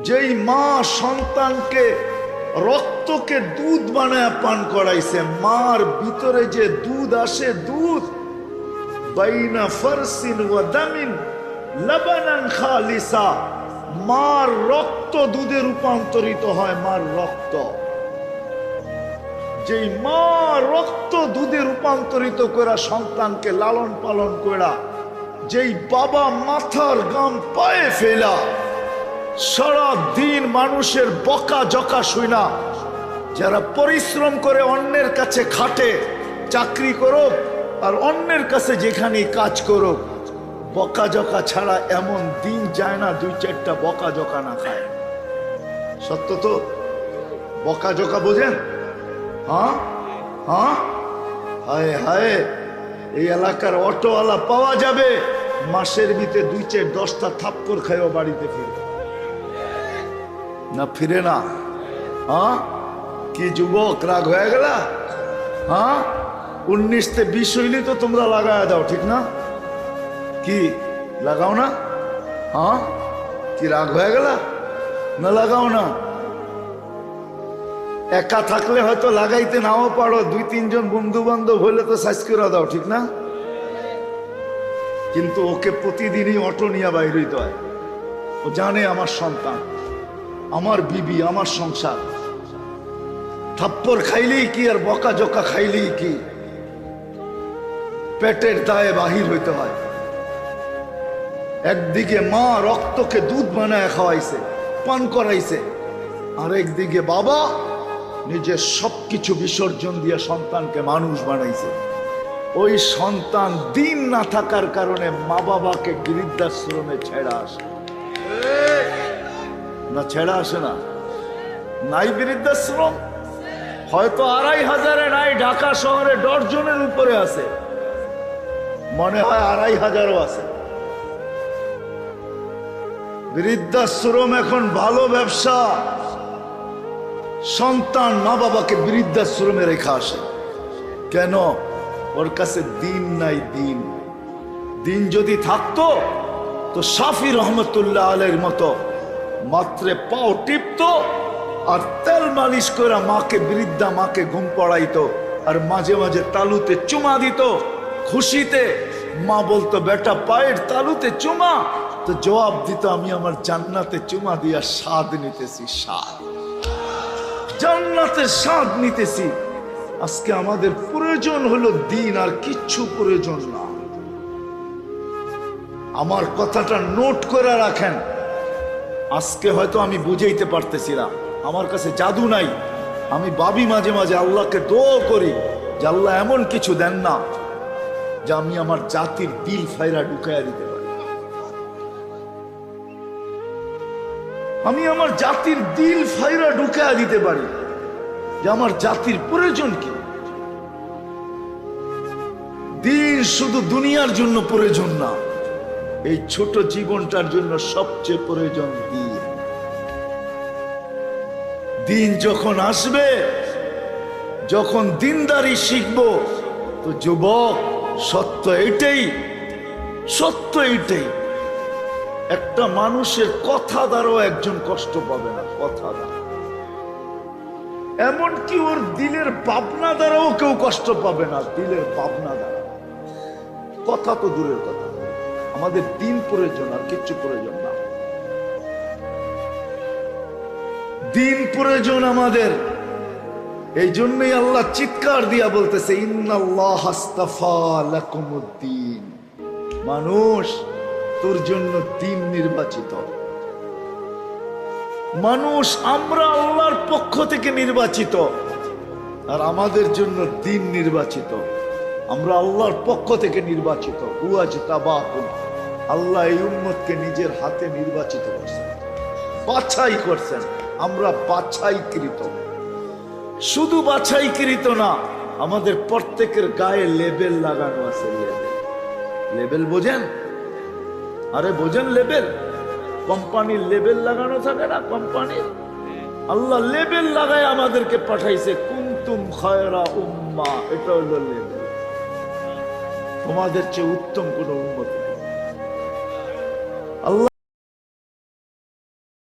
যেই মা সন্তানকে রক্তকে দুধ বানায় পান করাইছে, মার ভিতরে যে দুধ আসে, দুধ বাইনা ফারসিন ওয়া দামিন লাবানান খালিসা, মার রক্ত দুধে রূপান্তরিত হয়। মার রক্ত, যেই মা রক্ত দুধে রূপান্তরিত করে সন্তানকে লালন পালন করা, যেই বাবা মাথার গাম পায়ে ফেলা, সারা দিন মানুষের বকা জকা শুনা, যারা পরিশ্রম করে অন্যের কাছে খাটে, চাকরি করুক আর অন্যের কাছে যেখানে কাজ করুক, বকা জকা ছাড়া এমন দিন যায় না দুই চারটা বকা জকা না খায়। সত্য তো? বকা জকা বোঝেন? হ্যাঁ হ্যাঁ, হায় হায়, এই এলাকার অটোওয়ালা পাওয়া যাবে মাসের ভিতরে 2-4-10টা থাপ্পড় খাইও বাড়িতে ফিরে না, ফিরে না। হ্যাঁ, কি যুবক রাগ হয়ে গেল? হ্যাঁ, 19-20 হইলে তো তোমরা লাগায় দাও, ঠিক না? কি লাগাও না? হ্যাঁ, কি রাগ হয়ে গেল? না লাগাও না। একা থাকলে হয়তো লাগাইতে নাও পারো, 2-3 জন বন্ধু বান্ধব হইলে তো সাইজ করে দাও, ঠিক না? কিন্তু ওকে প্রতিদিনই অটো নিয়ে বাইর হইতে হয়। ও জানে আমার সন্তান, আমার বিবি, আমার সংসার। থাপ্পড় খাইলেই কি আর বকা জকা খাইলেই কি, পেটের দায়ে বাহির হইতে হয়। একদিকে মা রক্তকে দুধ বানায় খাওয়াইছে, পান করাইছে, আর একদিকে বাবা নিজের সবকিছু বিসর্জন দিয়ে সন্তানকে মানুষ বানাইছে। ওই সন্তান দিন না থাকার কারণে মা বাবাকে বৃদ্ধাশ্রমে ছেড়া আসে না, ছেড়া আসে না? নাই বৃদ্ধাশ্রম? হয়তো 2500-এ নাই, ঢাকা শহরে ডজনের উপরে আছে, মনে হয় 2500-ও আছে। বৃদ্ধাশ্রম এখন ভালো ব্যবসা। সন্তান মা বাবাকে বৃদ্ধাশ্রমে রেখে আসে কেন? ওর কাছে দিন নাই। দিন দিন যদি থাকতো তো শাফি রহমতুল্লাহ আলাইহির মতো মাত্রে পাও টিপতো আর তেল মালিশ করে মাকে, বৃদ্ধা মাকে ঘুম পড়াইতো, আর মাঝে মাঝে তালুতে চুমা দিত। খুশিতে মা বলতো, বেটা পায়ের তালুতে চুমা, তো জবাব দিত, আমি আমার জান্নাতে চুমা দিয়া স্বাদ নিতেছি, স্বাদ, জান্নাতের স্বাদ নিতেছি। আজকে আমাদের প্রয়োজন হলো দিন, আর কিচ্ছু প্রয়োজন না। আমার কথাটা নোট করে রাখেন। আজকে হয়তো আমি বুঝাইতে পারতেছি না, আমার কাছে জাদু নাই। আমি ভাবি মাঝে মাঝে, আল্লাহকে দোয়া করি যে আল্লাহ এমন কিছু দেন না যে আমি আমার জাতির দিল ফাইরা ঢুকাইয়া দিতে পারি। আমি আমার জাতির দিল ফাইরা ঢুকাইয়া দিতে পারি যে আমার জাতির প্রয়োজন কি। দিন শুধু দুনিয়ার জন্য প্রয়োজন না, এই ছোট জীবনটার জন্য সবচেয়ে প্রয়োজন দিন। দিন যখন আসবে, যখন দিনদারি শিখবো, তো যুবক সত্য এটাই, সত্য এটাই, একটা মানুষের কথা দ্বারাও একজন কষ্ট পাবে না, কথা দ্বারা। এমনকি ওর দিলের ভাবনা দ্বারাও কেউ কষ্ট পাবে না, দিলের ভাবনা দ্বারা। কথা তো দূরের কথা, আমাদের দিন প্রয়োজন, আর কিচ্ছু প্রয়োজন না। দিন প্রয়োজন আমাদের। এই জন্যই আল্লাহ চিৎকার দিয়া বলতেছে, ইন্নাল্লাহ আস্তাফা লাকুমুদ্দিন, মানুষ তোর জন্য দিন নির্বাচিত। মানুষ আমরা আল্লাহর পক্ষ থেকে নির্বাচিত, আর আমাদের জন্য দিন নির্বাচিত। আমরা আল্লাহর পক্ষ থেকে নির্বাচিত। ওয়াজতাবাকুম, আল্লাহ এই উম্মতকে নিজের হাতে নির্বাচিত করছেন, বাছাই করছেন। আমরা বাছাইকৃত। শুধু বাছাইকৃত না, আমাদের প্রত্যেকের গায়ে লেবেল লাগানো আছে। লেবেল বোঝেন? আরে বোঝেন লেবেল? কোম্পানির লেবেল লাগানো থাকে না, কোম্পানির। আল্লাহ লেবেল লাগায় আমাদেরকে পাঠাইছে, কুনতুম খায়রা উম্মাহ, এটা হলো লেবেল। তোমাদের চেয়ে উত্তম কোন উম্মত